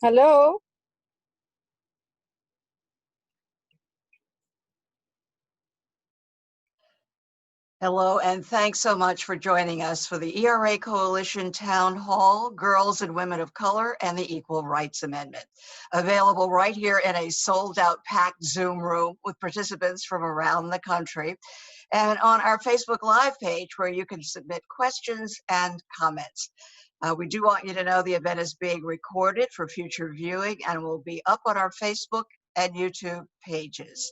Hello. Hello, and thanks so much for joining us for the ERA Coalition Town Hall, Girls and Women of Color, and the Equal Rights Amendment. Available right here in a sold-out packed Zoom room with participants from around the country, and on our Facebook Live page where you can submit questions and comments. We do want you to know the event is being recorded for future viewing and will be up on our Facebook and YouTube pages.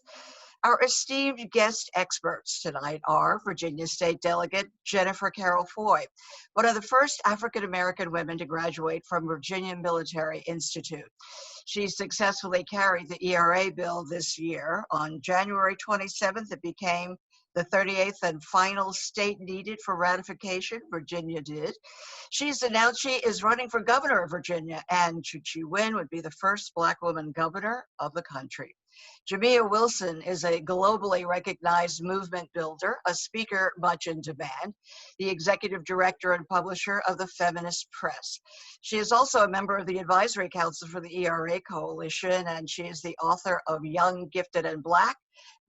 Our esteemed guest experts tonight are Virginia State Delegate Jennifer Carroll Foy, one of the first African-American women to graduate from Virginia Military Institute. She successfully carried the ERA bill this year. On January 27th, it became the 38th and final state needed for ratification. Virginia did. She's announced she is running for governor of Virginia, and should she win, would be the first Black woman governor of the country. Jamia Wilson is a globally recognized movement builder, a speaker much in demand, the executive director and publisher of the Feminist Press. She is also a member of the advisory council for the ERA Coalition, and she is the author of Young, Gifted, and Black,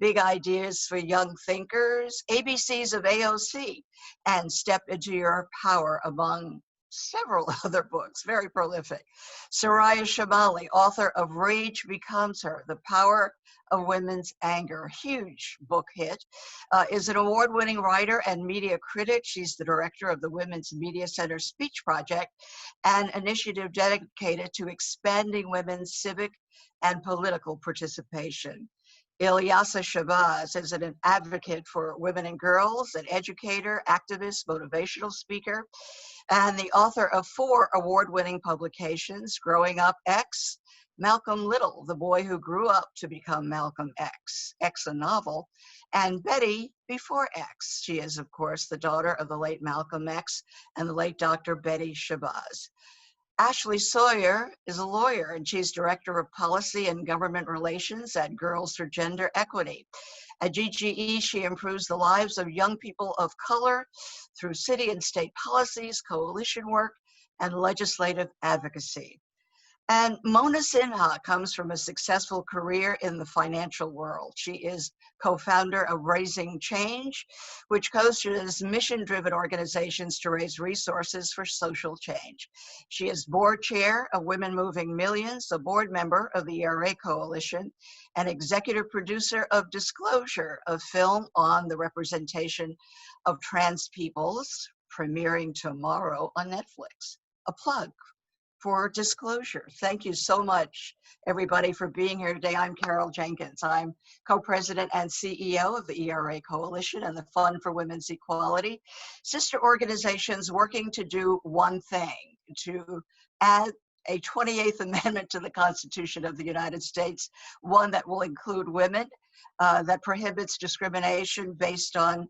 Big Ideas for Young Thinkers, ABCs of AOC, and Step Into Your Power, among several other books, very prolific. Soraya Shamali, author of Rage Becomes Her, The Power of Women's Anger, huge book hit, is an award-winning writer and media critic. She's the director of the Women's Media Center Speech Project, an initiative dedicated to expanding women's civic and political participation. Ilyasa Shabazz is an advocate for women and girls, an educator, activist, motivational speaker, and the author of 4 award-winning publications: Growing Up X, Malcolm Little, the boy who grew up to become Malcolm X, X a novel, and Betty Before X. She is, of course, the daughter of the late Malcolm X and the late Dr. Betty Shabazz. Ashley Sawyer is a lawyer, and she's Director of Policy and Government Relations at Girls for Gender Equity. At GGE, she improves the lives of young people of color through city and state policies, coalition work, and legislative advocacy. And Mona Sinha comes from a successful career in the financial world. She is co-founder of Raising Change, which coaches mission-driven organizations to raise resources for social change. She is board chair of Women Moving Millions, a board member of the ERA Coalition, and executive producer of Disclosure, a film on the representation of trans peoples, premiering tomorrow on Netflix. A plug for Disclosure. Thank you so much, everybody, for being here today. I'm Carol Jenkins. I'm co-president and CEO of the ERA Coalition and the Fund for Women's Equality, sister organizations working to do one thing: to add a 28th Amendment to the Constitution of the United States, one that will include women, that prohibits discrimination based on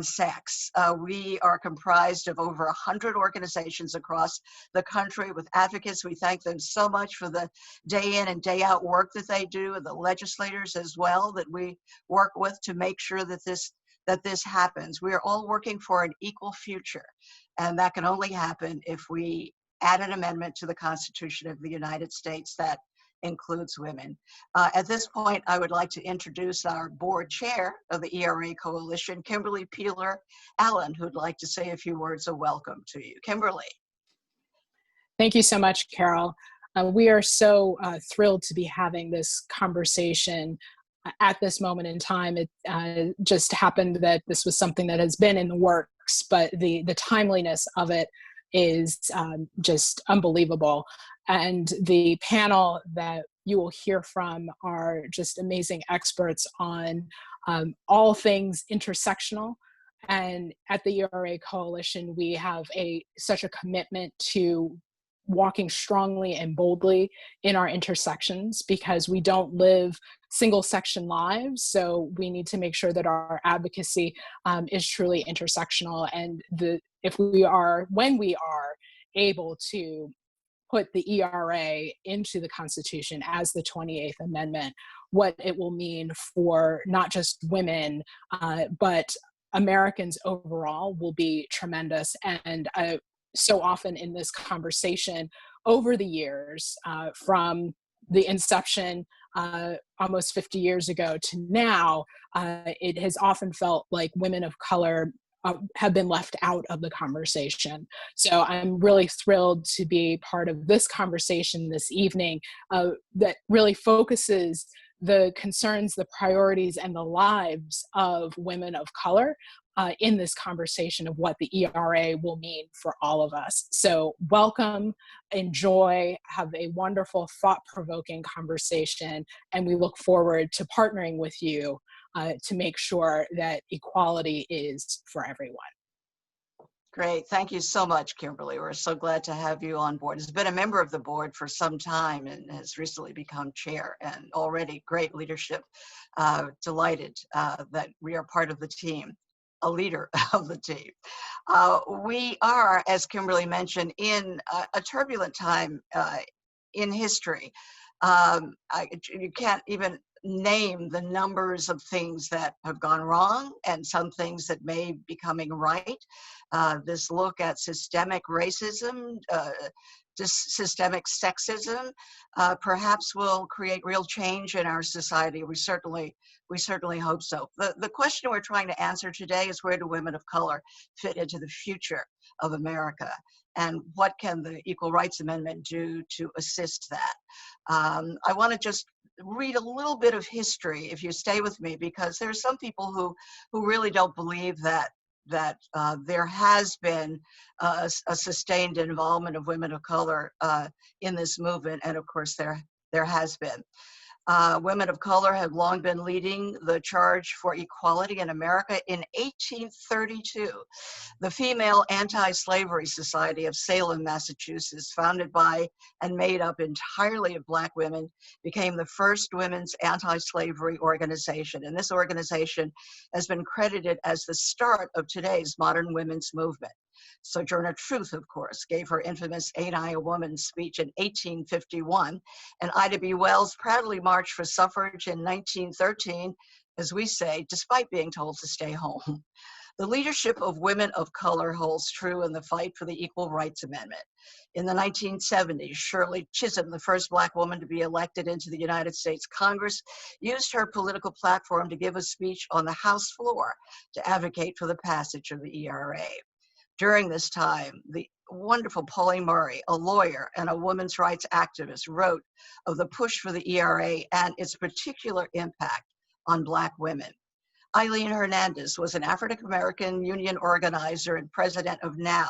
sex. We are comprised of over 100 organizations across the country with advocates. We thank them so much for the day in and day out work that they do, and the legislators as well that we work with to make sure that this happens. We are all working for an equal future, and that can only happen if we add an amendment to the Constitution of the United States that includes women. At this point, I would like to introduce our board chair of the ERA Coalition, Kimberly Peeler Allen, who'd like to say a few words of welcome to you. Kimberly. Thank you so much, Carol. We are so thrilled to be having this conversation at this moment in time. It just happened that this was something that has been in the works, but the timeliness of it is just unbelievable. And the panel that you will hear from are just amazing experts on all things intersectional. And at the ERA Coalition, we have such a commitment to walking strongly and boldly in our intersections, because we don't live single section lives. So we need to make sure that our advocacy is truly intersectional. And when we are able to put the ERA into the Constitution as the 28th Amendment, what it will mean for not just women, but Americans overall will be tremendous. And so often in this conversation over the years, from the inception almost 50 years ago to now, it has often felt like women of color have been left out of the conversation. So I'm really thrilled to be part of this conversation this evening that really focuses the concerns, the priorities, and the lives of women of color in this conversation of what the ERA will mean for all of us. So welcome, enjoy, have a wonderful, thought-provoking conversation, and we look forward to partnering with you to make sure that equality is for everyone. Great. Thank you so much, Kimberly. We're so glad to have you on board. Has been a member of the board for some time and has recently become chair, and already great leadership. Delighted that we are part of the team, a leader of the team. We are, as Kimberly mentioned, in a turbulent time in history. You can't even name the numbers of things that have gone wrong and some things that may be coming right. This look at systemic racism, systemic sexism, perhaps will create real change in our society. We certainly hope so. The question we're trying to answer today is, where do women of color fit into the future of America? And what can the Equal Rights Amendment do to assist that? I want to just read a little bit of history, if you stay with me, because there are some people who really don't believe that there has been a sustained involvement of women of color in this movement, and of course there has been. Women of color have long been leading the charge for equality in America. In 1832, the Female Anti-Slavery Society of Salem, Massachusetts, founded by and made up entirely of Black women, became the first women's anti-slavery organization. And this organization has been credited as the start of today's modern women's movement. Sojourner Truth, of course, gave her infamous Ain't I a Woman speech in 1851, and Ida B. Wells proudly marched for suffrage in 1913, as we say, despite being told to stay home. The leadership of women of color holds true in the fight for the Equal Rights Amendment. In the 1970s, Shirley Chisholm, the first Black woman to be elected into the United States Congress, used her political platform to give a speech on the House floor to advocate for the passage of the ERA. During this time, the wonderful Pauline Murray, a lawyer and a women's rights activist, wrote of the push for the ERA and its particular impact on Black women. Aileen Hernandez was an African-American union organizer and president of NOW,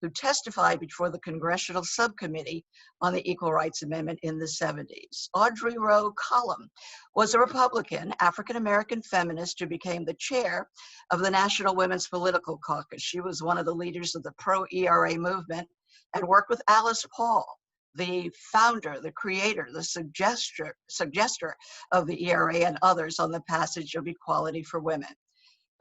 who testified before the Congressional Subcommittee on the Equal Rights Amendment in the 70s. Audrey Rowe Collum was a Republican, African-American feminist who became the chair of the National Women's Political Caucus. She was one of the leaders of the pro-ERA movement and worked with Alice Paul, the founder, the creator, the suggester of the ERA, and others on the passage of equality for women.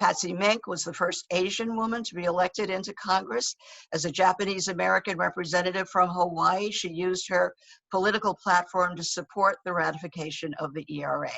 Patsy Mink was the first Asian woman to be elected into Congress. As a Japanese American representative from Hawaii, she used her political platform to support the ratification of the ERA.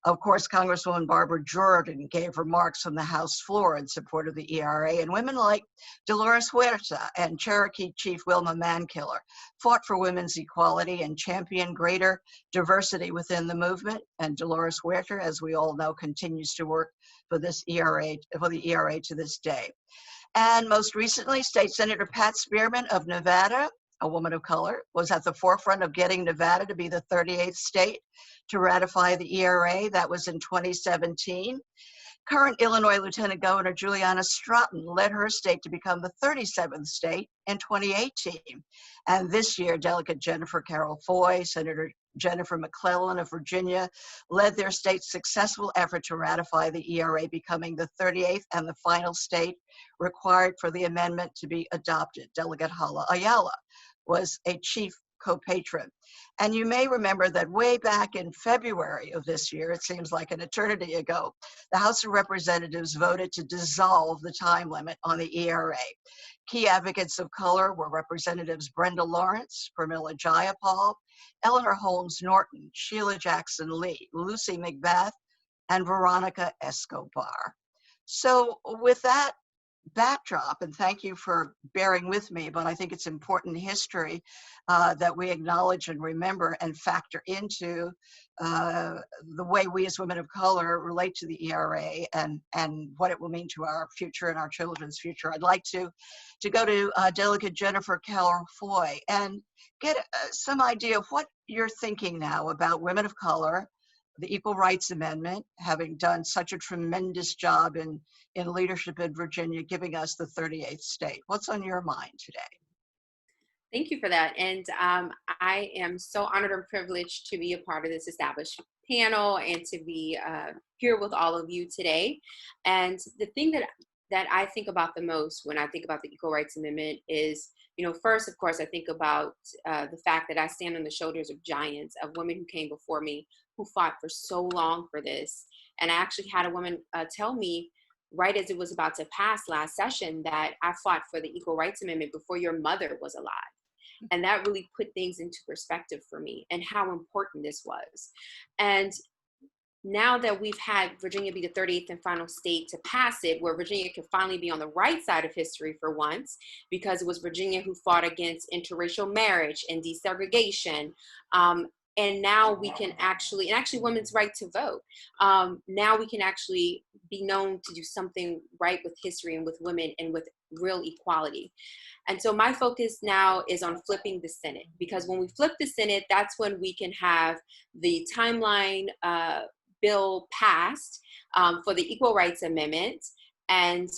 Of course, Congresswoman Barbara Jordan gave remarks from the House floor in support of the ERA, and women like Dolores Huerta and Cherokee Chief Wilma Mankiller fought for women's equality and championed greater diversity within the movement. And Dolores Huerta, as we all know, continues to work for this ERA, for the ERA to this day. And most recently, State Senator Pat Spearman of Nevada, a woman of color, was at the forefront of getting Nevada to be the 38th state to ratify the ERA. That was in 2017. Current Illinois Lieutenant Governor Juliana Stratton led her state to become the 37th state in 2018. And this year, Delegate Jennifer Carroll Foy, Senator Jennifer McClellan of Virginia, led their state's successful effort to ratify the ERA, becoming the 38th and the final state required for the amendment to be adopted. Delegate Hala Ayala was a chief co-patron. And you may remember that way back in February of this year, it seems like an eternity ago, the House of Representatives voted to dissolve the time limit on the ERA. Key advocates of color were Representatives Brenda Lawrence, Pramila Jayapal, Eleanor Holmes Norton, Sheila Jackson Lee, Lucy McBath, and Veronica Escobar. So with that backdrop, and thank you for bearing with me, but I think it's important history that we acknowledge and remember and factor into the way we as women of color relate to the ERA and what it will mean to our future and our children's future. I'd like to go to Delegate Jennifer Keller-Foy and get some idea of what you're thinking now about women of color, the Equal Rights Amendment, having done such a tremendous job in leadership in Virginia, giving us the 38th state. What's on your mind today? Thank you for that. And I am so honored and privileged to be a part of this established panel and to be here with all of you today. And the thing that I think about the most when I think about the Equal Rights Amendment is, first, of course, I think about the fact that I stand on the shoulders of giants, of women who came before me, who fought for so long for this. And I actually had a woman tell me right as it was about to pass last session that I fought for the Equal Rights Amendment before your mother was alive. And that really put things into perspective for me and how important this was. And now that we've had Virginia be the 38th and final state to pass it, where Virginia can finally be on the right side of history for once, because it was Virginia who fought against interracial marriage and desegregation. And now we can actually women's right to vote. Now we can actually be known to do something right with history and with women and with real equality. And so my focus now is on flipping the Senate, because when we flip the Senate, that's when we can have the timeline bill passed for the Equal Rights Amendment. And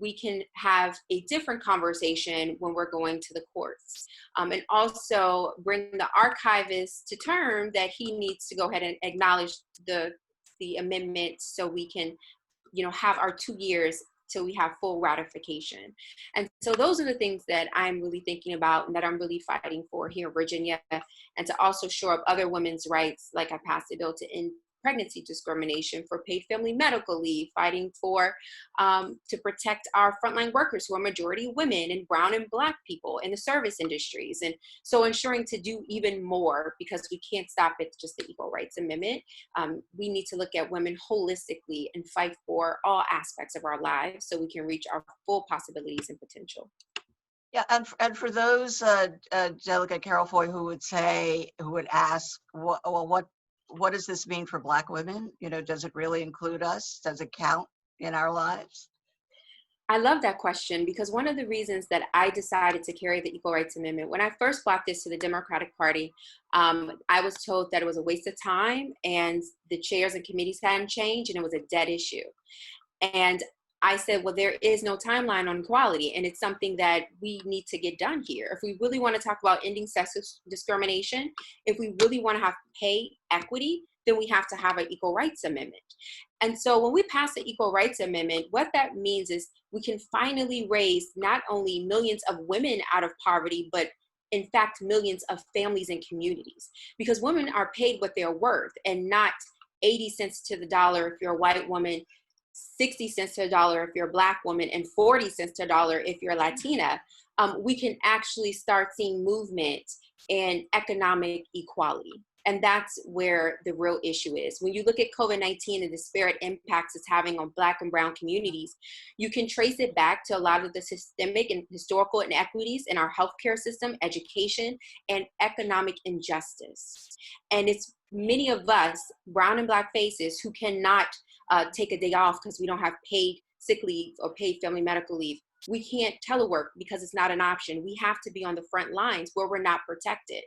we can have a different conversation when we're going to the courts. And also bring the archivist to term that he needs to go ahead and acknowledge the amendment so we can, have our 2 years till we have full ratification. And so those are the things that I'm really thinking about and that I'm really fighting for here in Virginia, and to also shore up other women's rights, like I passed a bill to end pregnancy discrimination, for paid family medical leave, fighting for to protect our frontline workers who are majority women and brown and Black people in the service industries. And so ensuring to do even more, because we can't stop at just the Equal Rights Amendment. We need to look at women holistically and fight for all aspects of our lives so we can reach our full possibilities and potential. Yeah, and for those Delegate Carol-Foy who would ask, what does this mean for Black women? Does it really include us? Does it count in our lives? I love that question, because one of the reasons that I decided to carry the Equal Rights Amendment, when I first brought this to the Democratic Party, I was told that it was a waste of time and the chairs and committees hadn't changed and it was a dead issue. And I said, well, there is no timeline on equality, and it's something that we need to get done here. If we really want to talk about ending sex discrimination, if we really want to have pay equity, then we have to have an Equal Rights Amendment. And so when we pass the Equal Rights Amendment, what that means is we can finally raise not only millions of women out of poverty, but in fact, millions of families and communities, because women are paid what they're worth, and not 80 cents to the dollar if you're a white woman, 60 cents to a dollar if you're a Black woman, and 40 cents to a dollar if you're Latina. We can actually start seeing movement and economic equality. And that's where the real issue is. When you look at COVID-19 and the disparate impacts it's having on Black and brown communities, you can trace it back to a lot of the systemic and historical inequities in our healthcare system, education, and economic injustice. And it's many of us, brown and Black faces, who cannot take a day off because we don't have paid sick leave or paid family medical leave. We can't telework because it's not an option. We have to be on the front lines where we're not protected.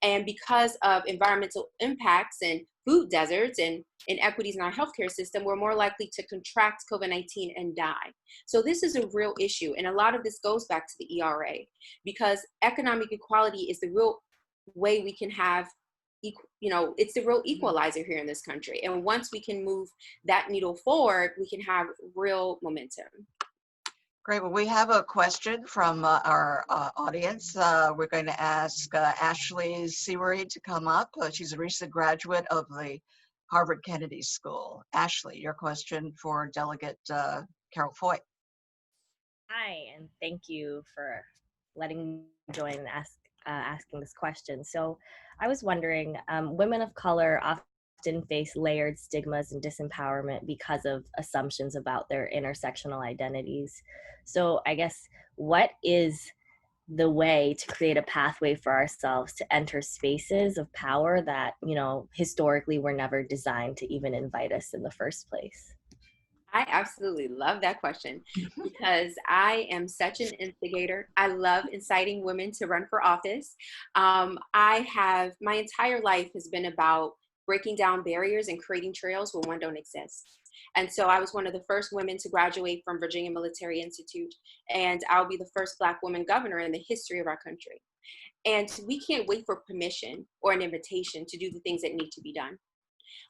And because of environmental impacts and food deserts and inequities in our healthcare system, we're more likely to contract COVID-19 and die. So this is a real issue. And a lot of this goes back to the ERA, because economic equality is the real way we can have, it's the real equalizer here in this country. And once we can move that needle forward, we can have real momentum. Great. Well, we have a question from our audience. We're going to ask Ashley Seawery to come up. She's a recent graduate of the Harvard Kennedy School. Ashley, your question for Delegate Carol-Foy. Hi, and thank you for letting me join and asking this question. So I was wondering, women of color often often face layered stigmas and disempowerment because of assumptions about their intersectional identities. So I guess, what is the way to create a pathway for ourselves to enter spaces of power that, you know, historically were never designed to even invite us in the first place? I absolutely love that question because I am such an instigator. I love inciting women to run for office. My entire life has been about breaking down barriers and creating trails where one don't exist. And so I was one of the first women to graduate from Virginia Military Institute, and I'll be the first Black woman governor in the history of our country. And we can't wait for permission or an invitation to do the things that need to be done.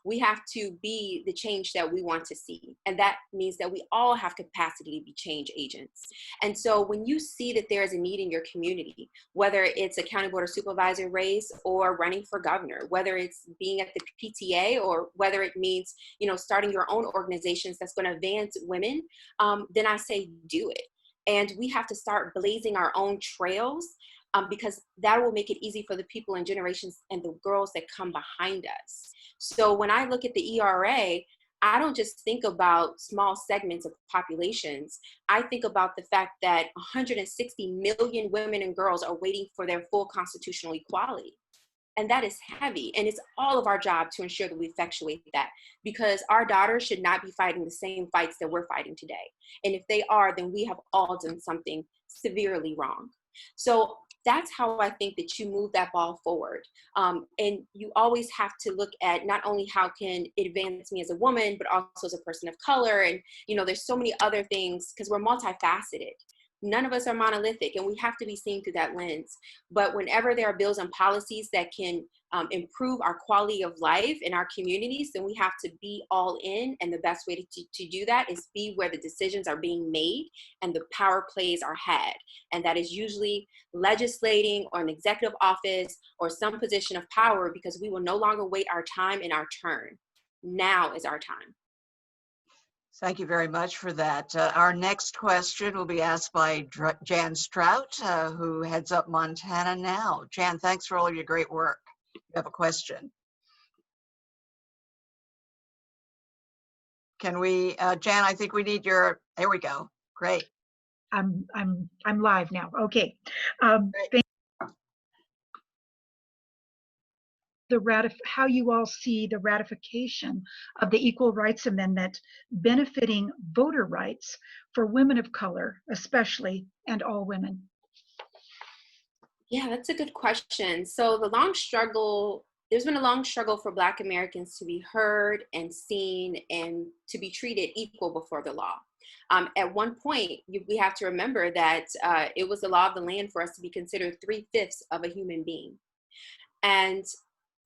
We have to be the change that we want to see. And that means that we all have capacity to be change agents. And so when you see that there is a need in your community, whether it's a county board of supervisor race or running for governor, whether it's being at the PTA or whether it means, you know, starting your own organizations that's going to advance women, then I say do it. And we have to start blazing our own trails, because that will make it easy for the people and generations and the girls that come behind us. So when I look at the ERA, I don't just think about small segments of populations. I think about the fact that 160 million women and girls are waiting for their full constitutional equality. And that is heavy. And it's all of our job to ensure that we effectuate that, because our daughters should not be fighting the same fights that we're fighting today. And if they are, then we have all done something severely wrong. So that's how I think that you move that ball forward. And you always have to look at not only how can it advance me as a woman, but also as a person of color. And, you know, there's so many other things because we're multifaceted. None of us are monolithic, and we have to be seen through that lens. But whenever there are bills and policies that can improve our quality of life in our communities, then we have to be all in. And the best way to do that is be where the decisions are being made and the power plays are had. And that is usually legislating or an executive office or some position of power, because we will no longer wait our time and our turn. Now is our time. Thank you very much for that. Our next question will be asked by Jan Strout, who heads up Montana Now. Jan, thanks for all of your great work. You have a question. Can we, Jan, I think we need your, there we go. Great. I'm live now. Okay. How you all see the ratification of the Equal Rights Amendment benefiting voter rights for women of color, especially, and all women. Yeah, that's a good question. So there's been a long struggle for Black Americans to be heard and seen and to be treated equal before the law. At one point, we have to remember that it was the law of the land for us to be considered 3/5 of a human being. And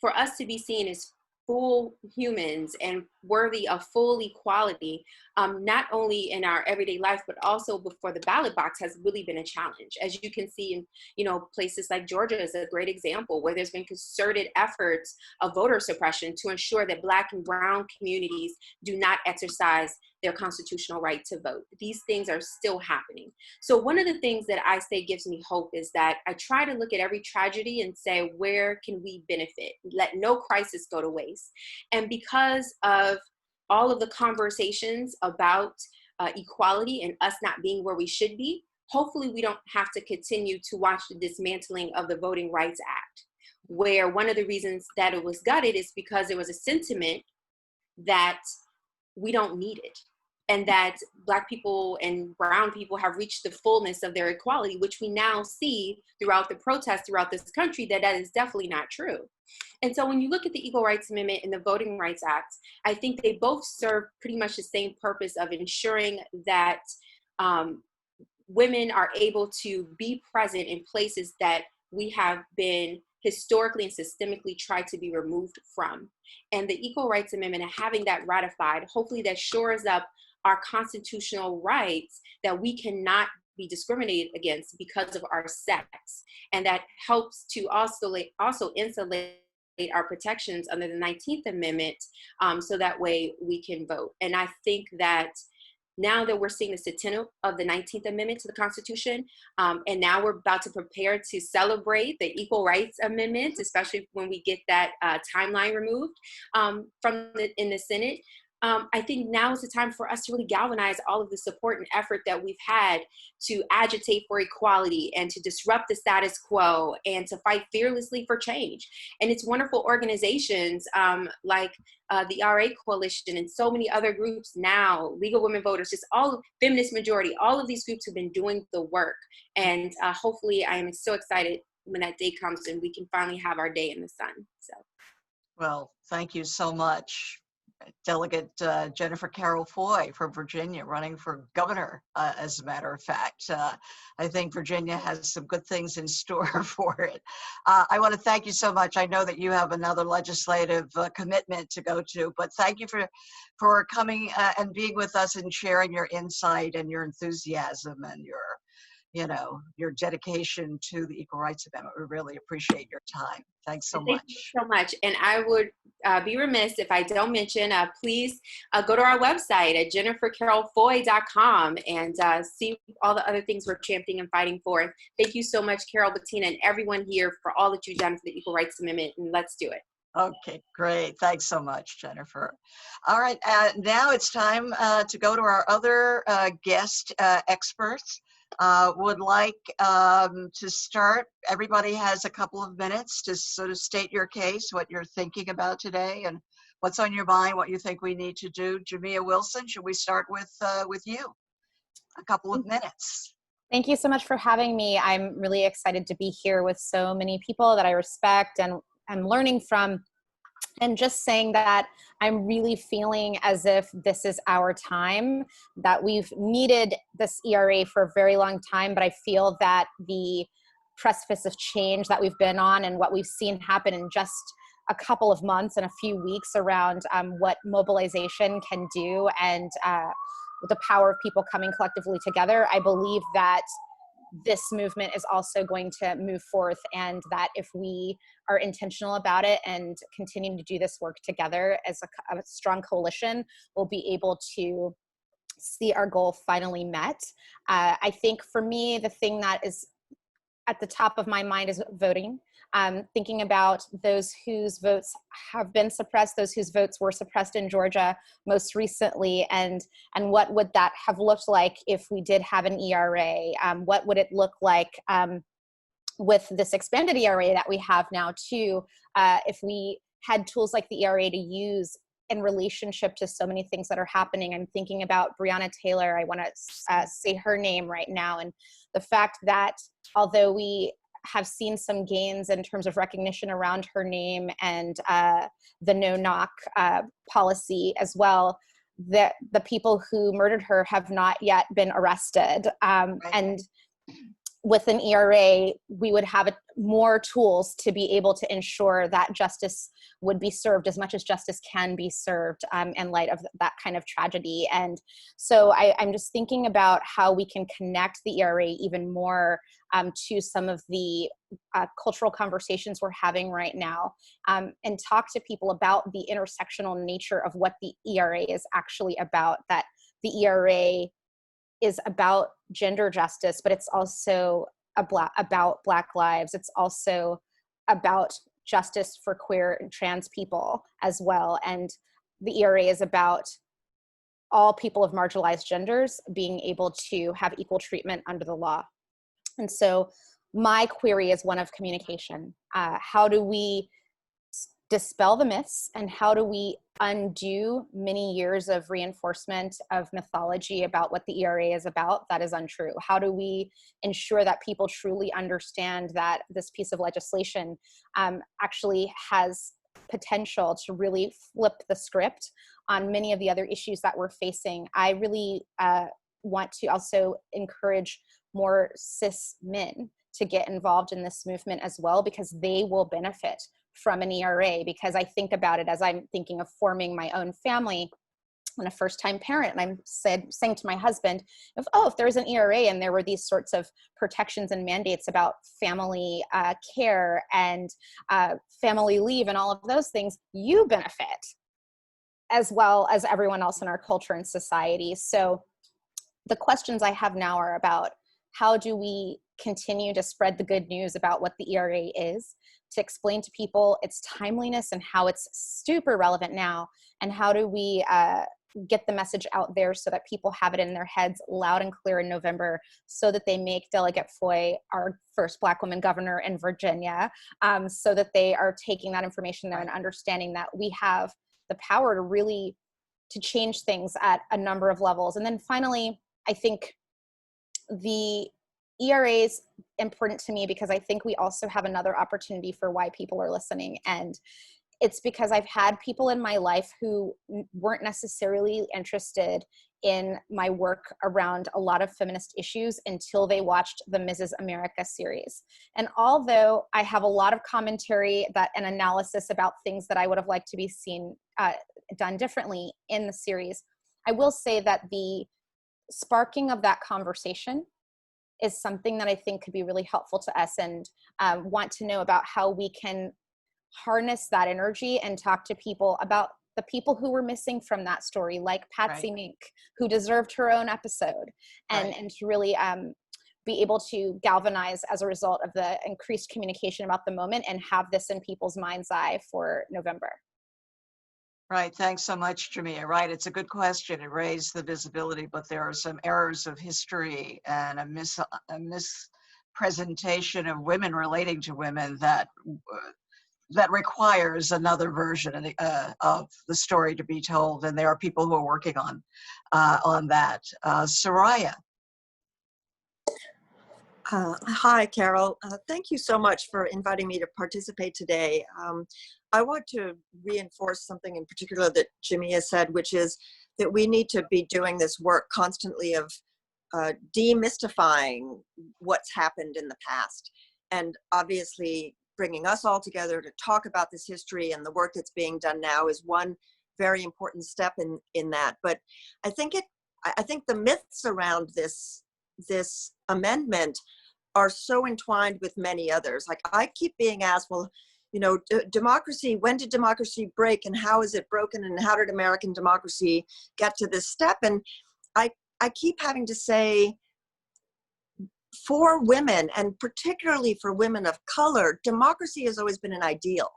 for us to be seen as full humans and worthy of full equality, not only in our everyday life, but also before the ballot box, has really been a challenge. As you can see in, you know, places like Georgia is a great example where there's been concerted efforts of voter suppression to ensure that Black and brown communities do not exercise their constitutional right to vote. These things are still happening. So one of the things that I say gives me hope is that I try to look at every tragedy and say, where can we benefit? Let no crisis go to waste. And because of all of the conversations about equality and us not being where we should be, hopefully we don't have to continue to watch the dismantling of the Voting Rights Act, where one of the reasons that it was gutted is because there was a sentiment that we don't need it, and that Black people and brown people have reached the fullness of their equality, which we now see throughout the protests throughout this country, that is definitely not true. And so when you look at the Equal Rights Amendment and the Voting Rights Act, I think they both serve pretty much the same purpose of ensuring that women are able to be present in places that we have been historically and systemically tried to be removed from. And the Equal Rights Amendment and having that ratified, hopefully that shores up our constitutional rights, that we cannot be discriminated against because of our sex. And that helps to also insulate our protections under the 19th Amendment, so that way we can vote. And I think that now that we're seeing the centennial of the 19th Amendment to the Constitution, and now we're about to prepare to celebrate the Equal Rights Amendment, especially when we get that timeline removed in the Senate. I think now is the time for us to really galvanize all of the support and effort that we've had to agitate for equality and to disrupt the status quo and to fight fearlessly for change. And it's wonderful organizations like the RA Coalition and so many other groups now, Legal Women Voters, just all Feminist Majority, all of these groups have been doing the work. And hopefully I am so excited when that day comes and we can finally have our day in the sun. So, Well, thank you so much. Delegate Jennifer Carroll Foy from Virginia, running for governor, as a matter of fact. I think Virginia has some good things in store for it. I want to thank you so much. I know that you have another legislative commitment to go to, but thank you for coming and being with us and sharing your insight and your enthusiasm and your dedication to the Equal Rights Amendment. We really appreciate your time. Thanks so much. Thank you so much. And I would be remiss if I don't mention, please go to our website at jennifercarrollfoy.com and see all the other things we're championing and fighting for. Thank you so much, Carol, Bettina, and everyone here for all that you've done for the Equal Rights Amendment, and let's do it. Okay, great. Thanks so much, Jennifer. All right, now it's time to go to our other guest experts. Would like to start. Everybody has a couple of minutes to sort of state your case, what you're thinking about today, and what's on your mind, what you think we need to do. Jamia Wilson, should we start with you? A couple of minutes. Thank you so much for having me. I'm really excited to be here with so many people that I respect and I'm learning from, and just saying that I'm really feeling as if this is our time, that we've needed this ERA for a very long time, but I feel that the precipice of change that we've been on and what we've seen happen in just a couple of months and a few weeks around what mobilization can do and the power of people coming collectively together, I believe that this movement is also going to move forth, and that if we are intentional about it and continuing to do this work together as a strong coalition, we'll be able to see our goal finally met. I think for me, the thing that is at the top of my mind is voting. Thinking about those whose votes have been suppressed, those whose votes were suppressed in Georgia most recently, and what would that have looked like if we did have an ERA? What would it look like with this expanded ERA that we have now too, if we had tools like the ERA to use in relationship to so many things that are happening? I'm thinking about Breonna Taylor. I want to say her name right now, and the fact that although we have seen some gains in terms of recognition around her name and the no-knock policy as well, that the people who murdered her have not yet been arrested. And with an ERA, we would have more tools to be able to ensure that justice would be served as much as justice can be served in light of that kind of tragedy. And so I'm just thinking about how we can connect the ERA even more to some of the cultural conversations we're having right now, and talk to people about the intersectional nature of what the ERA is actually about, that the ERA is about gender justice, but it's also about Black lives. It's also about justice for queer and trans people as well. And the ERA is about all people of marginalized genders being able to have equal treatment under the law. And so my query is one of communication. How do we dispel the myths, and how do we undo many years of reinforcement of mythology about what the ERA is about that is untrue? How do we ensure that people truly understand that this piece of legislation actually has potential to really flip the script on many of the other issues that we're facing? I really want to also encourage more cis men to get involved in this movement as well, because they will benefit from an ERA. Because I think about it as I'm thinking of forming my own family. I'm a first-time parent, and I'm saying to my husband, if there's an ERA and there were these sorts of protections and mandates about family care and family leave and all of those things, you benefit as well as everyone else in our culture and society. So the questions I have now are about how do we continue to spread the good news about what the ERA is, to explain to people its timeliness and how it's super relevant now, and how do we get the message out there so that people have it in their heads loud and clear in November, so that they make Delegate Foy our first Black woman governor in Virginia, so that they are taking that information there and understanding that we have the power to really to change things at a number of levels. And then finally, I think the ERA is important to me because I think we also have another opportunity for why people are listening. And it's because I've had people in my life who weren't necessarily interested in my work around a lot of feminist issues until they watched the Mrs. America series. And although I have a lot of commentary and analysis about things that I would have liked to be seen done differently in the series, I will say that the sparking of that conversation is something that I think could be really helpful to us, and want to know about how we can harness that energy and talk to people about the people who were missing from that story, like Patsy Mink, who deserved her own episode, and to really be able to galvanize as a result of the increased communication about the moment and have this in people's mind's eye for November. Right. Thanks so much, Jamia. Right. It's a good question. It raised the visibility, but there are some errors of history and a mispresentation of women relating to women that requires another version of the story to be told. And there are people who are working on that. Soraya. Hi, Carol. Thank you so much for inviting me to participate today. I want to reinforce something in particular that Jamia said, which is that we need to be doing this work constantly of demystifying what's happened in the past. And obviously bringing us all together to talk about this history and the work that's being done now is one very important step in that. But I think the myths around this amendment are so entwined with many others. Like, I keep being asked, well, you know, democracy, when did democracy break and how is it broken and how did American democracy get to this step? And I keep having to say, for women, and particularly for women of color, democracy has always been an ideal.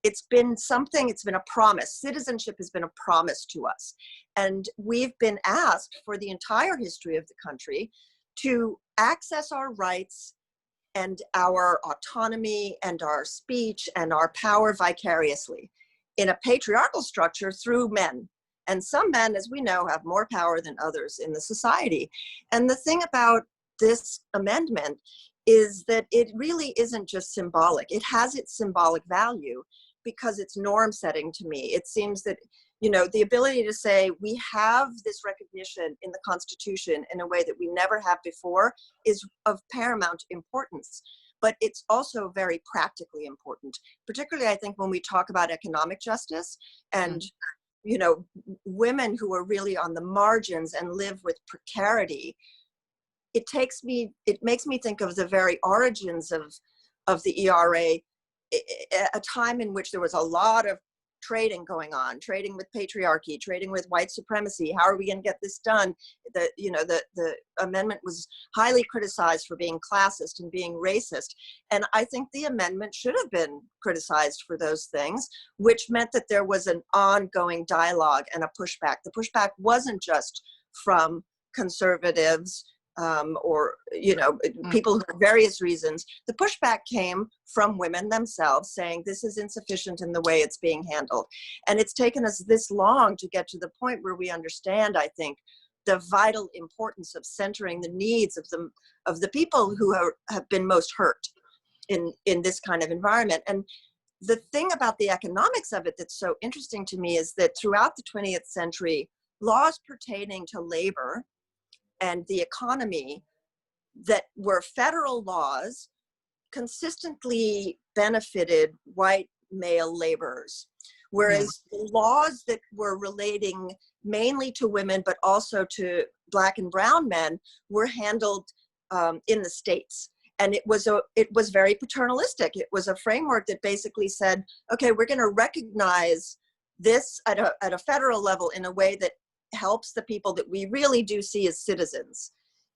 It's been something, it's been a promise. Citizenship has been a promise to us. And we've been asked for the entire history of the country to access our rights and our autonomy and our speech and our power vicariously in a patriarchal structure through men. And some men, as we know, have more power than others in the society. And the thing about this amendment is that it really isn't just symbolic. It has its symbolic value because it's norm setting to me. It seems that, you know, the ability to say we have this recognition in the Constitution in a way that we never have before is of paramount importance. But it's also very practically important, particularly I think when we talk about economic justice and you know, women who are really on the margins and live with precarity. It makes me think of the very origins of the ERA, a time in which there was a lot of trading going on, trading with patriarchy, trading with white supremacy. How are we going to get this done? The amendment was highly criticized for being classist and being racist. And I think the amendment should have been criticized for those things, which meant that there was an ongoing dialogue and a pushback. The pushback wasn't just from conservatives, or, you know, people for various reasons. The pushback came from women themselves saying this is insufficient in the way it's being handled. And it's taken us this long to get to the point where we understand, I think, the vital importance of centering the needs of the people who have been most hurt in this kind of environment. And the thing about the economics of it that's so interesting to me is that throughout the 20th century, laws pertaining to labor and the economy that were federal laws consistently benefited white male laborers, whereas the laws that were relating mainly to women but also to Black and brown men were handled in the states. And it was very paternalistic. It was a framework that basically said, okay, we're going to recognize this at a federal level in a way that helps the people that we really do see as citizens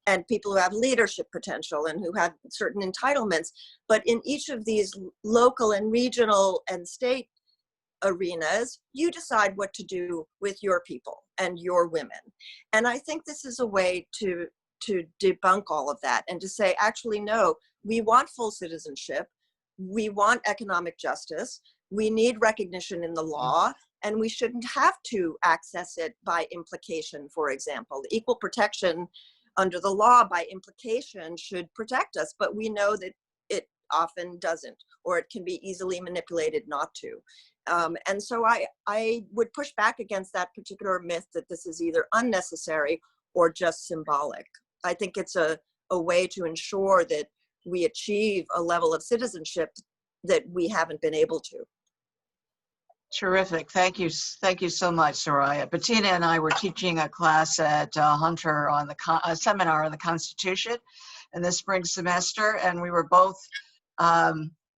and people who have leadership potential and who have certain entitlements. But in each of these local and regional and state arenas, you decide what to do with your people and your women. And I think this is a way to debunk all of that and to say, actually, no, we want full citizenship. We want economic justice. We need recognition in the law, and we shouldn't have to access it by implication, for example. Equal protection under the law by implication should protect us, but we know that it often doesn't, or it can be easily manipulated not to. And so I would push back against that particular myth that this is either unnecessary or just symbolic. I think it's a way to ensure that we achieve a level of citizenship that we haven't been able to. Terrific. Thank you. Thank you so much, Soraya. Bettina and I were teaching a class at Hunter on a seminar on the Constitution in the spring semester, and we were both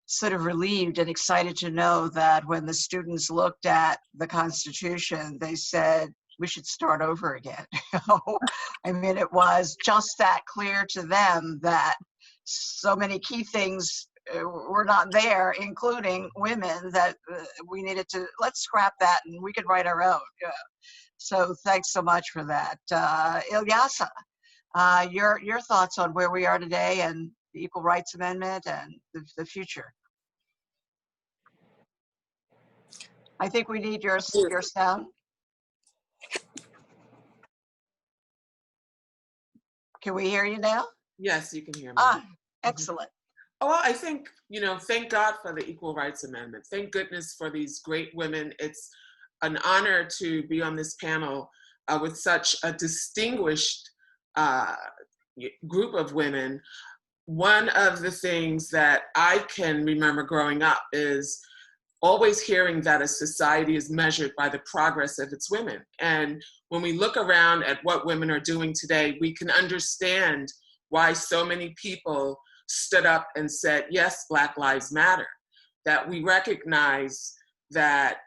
sort of relieved and excited to know that when the students looked at the Constitution, they said, we should start over again. I mean, it was just that clear to them that so many key things were not there, including women, that we needed to, let's scrap that and we could write our own. So thanks so much for that. Ilyasa, your thoughts on where we are today and the Equal Rights Amendment and the future. I think we need your sound. Can we hear you now? Yes, you can hear me. Ah, excellent. Well, I think, thank God for the Equal Rights Amendment. Thank goodness for these great women. It's an honor to be on this panel with such a distinguished group of women. One of the things that I can remember growing up is always hearing that a society is measured by the progress of its women. And when we look around at what women are doing today, we can understand why so many people stood up and said, yes, Black Lives Matter, that we recognize that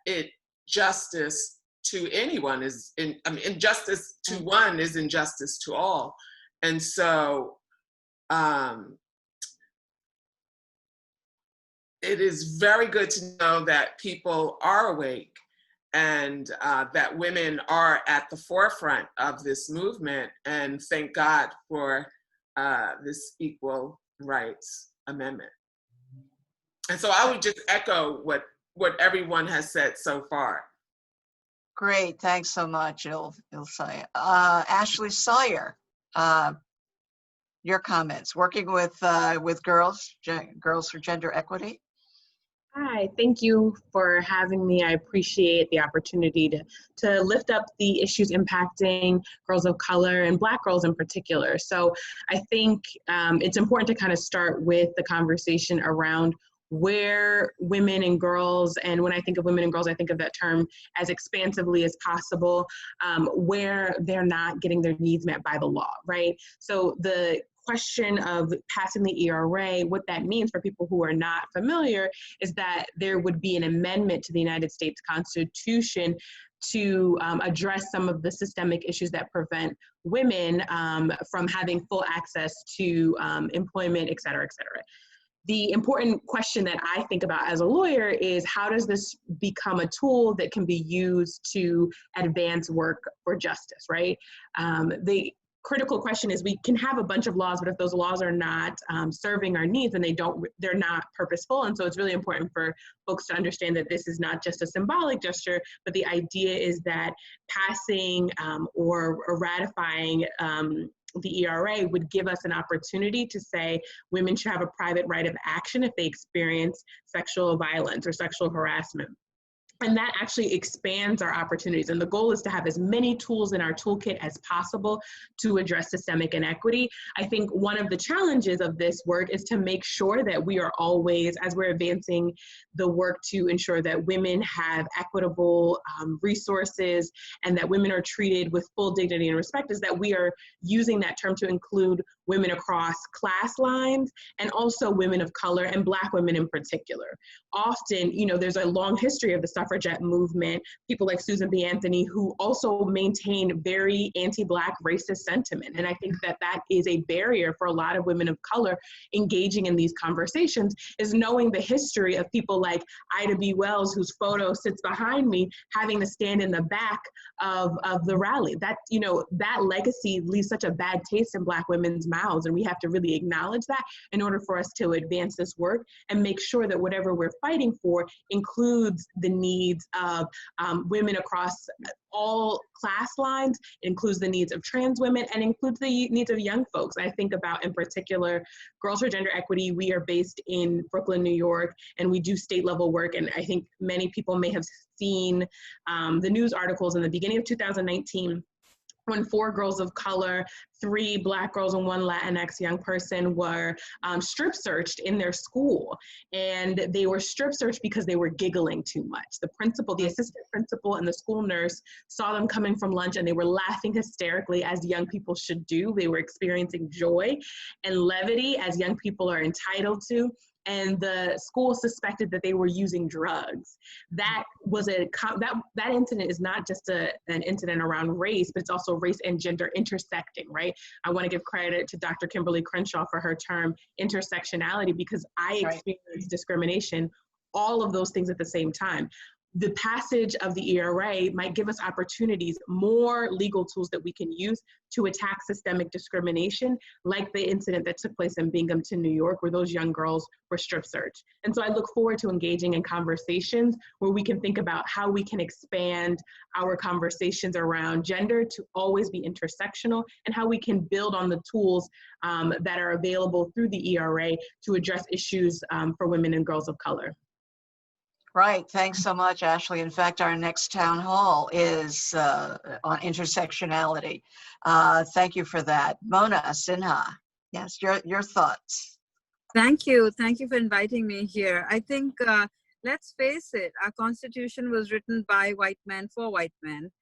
justice to anyone is, injustice to one is injustice to all. And so it is very good to know that people are awake and that women are at the forefront of this movement, and thank God for this Equal Rights Amendment. And so I would just echo what everyone has said so far. Great, thanks so much, Ilsa. Ashley Sawyer, your comments, working with Girls for Gender Equity. Hi, thank you for having me. I appreciate the opportunity to lift up the issues impacting girls of color and Black girls in particular. So I think it's important to kind of start with the conversation around where women and girls, and when I think of women and girls, I think of that term as expansively as possible, where they're not getting their needs met by the law, right? So the question of passing the ERA, what that means for people who are not familiar is that there would be an amendment to the United States Constitution to address some of the systemic issues that prevent women from having full access to employment, et cetera, et cetera. The important question that I think about as a lawyer is, how does this become a tool that can be used to advance work for justice, right? The critical question is, we can have a bunch of laws, but if those laws are not serving our needs, and they're not purposeful. And so it's really important for folks to understand that this is not just a symbolic gesture, but the idea is that passing or ratifying the ERA would give us an opportunity to say women should have a private right of action if they experience sexual violence or sexual harassment. And that actually expands our opportunities. And the goal is to have as many tools in our toolkit as possible to address systemic inequity. I think one of the challenges of this work is to make sure that we are always, as we're advancing the work to ensure that women have equitable resources and that women are treated with full dignity and respect, is that we are using that term to include women across class lines and also women of color and Black women in particular. Often, there's a long history of the suffrage suffragette movement, people like Susan B. Anthony, who also maintain very anti-Black racist sentiment. And I think that that is a barrier for a lot of women of color engaging in these conversations, is knowing the history of people like Ida B. Wells, whose photo sits behind me, having to stand in the back of the rally. That, you know, that legacy leaves such a bad taste in Black women's mouths, and we have to really acknowledge that in order for us to advance this work and make sure that whatever we're fighting for includes the needs of women across all class lines, includes the needs of trans women, and includes the needs of young folks. I think about, in particular, Girls for Gender Equity. We are based in Brooklyn, New York, and we do state level work. And I think many people may have seen the news articles in the beginning of 2019 when 4 girls of color, 3 Black girls and 1 Latinx young person were strip searched in their school. And they were strip searched because they were giggling too much. The principal, the assistant principal, and the school nurse saw them coming from lunch, and they were laughing hysterically, as young people should do. They were experiencing joy and levity, as young people are entitled to. And the school suspected that they were using drugs. That was that incident is not just an incident around race, but it's also race and gender intersecting, right? I want to give credit to Dr. Kimberly Crenshaw for her term intersectionality, because I experienced discrimination, all of those things at the same time. The passage of the ERA might give us opportunities, more legal tools that we can use to attack systemic discrimination, like the incident that took place in Binghamton, New York, where those young girls were strip searched. And so I look forward to engaging in conversations where we can think about how we can expand our conversations around gender to always be intersectional, and how we can build on the tools that are available through the ERA to address issues for women and girls of color. Right, thanks so much, Ashley. In fact, our next town hall is on intersectionality. Thank you for that. Mona Sinha, yes, your thoughts. Thank you for inviting me here. I think, let's face it, our Constitution was written by white men for white men.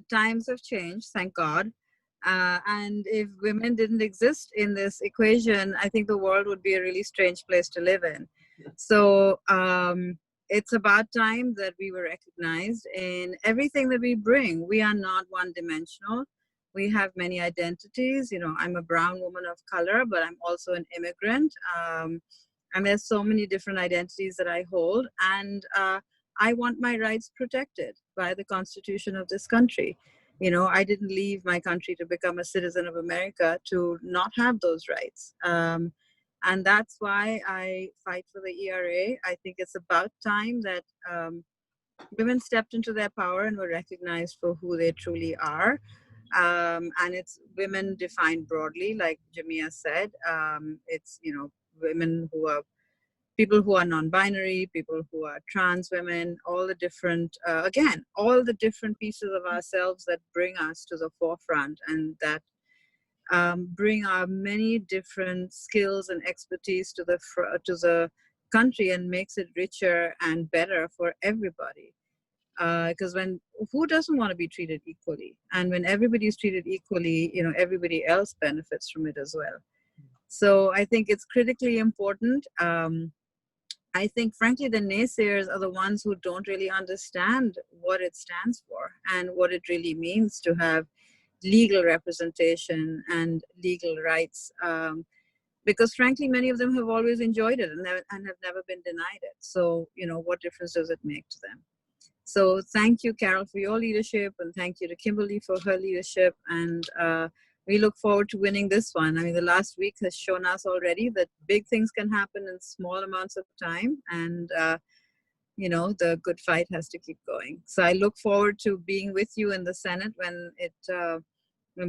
Times have changed, thank God. And if women didn't exist in this equation, I think the world would be a really strange place to live in. So it's about time that we were recognized in everything that we bring. We are not one-dimensional. We have many identities. You know, I'm a brown woman of color, but I'm also an immigrant. And there's so many different identities that I hold. And I want my rights protected by the Constitution of this country. You know, I didn't leave my country to become a citizen of America to not have those rights. And that's why I fight for the ERA. I think it's about time that women stepped into their power and were recognized for who they truly are. And it's women defined broadly, like Jamia said. It's, you know, women who are, people who are non-binary, people who are trans women, all the different, again, all the different pieces of ourselves that bring us to the forefront, and that bring our many different skills and expertise to the country, and makes it richer and better for everybody. Because who doesn't want to be treated equally? And when everybody is treated equally, you know, everybody else benefits from it as well. So I think it's critically important. I think, frankly, the naysayers are the ones who don't really understand what it stands for and what it really means to have legal representation and legal rights, because frankly many of them have always enjoyed it and have never been denied it. So, you know, what difference does it make to them? So thank you, Carol, for your leadership, and thank you to Kimberly for her leadership, and we look forward to winning this one. I mean, the last week has shown us already that big things can happen in small amounts of time, and you know, the good fight has to keep going. So I look forward to being with you in the Senate when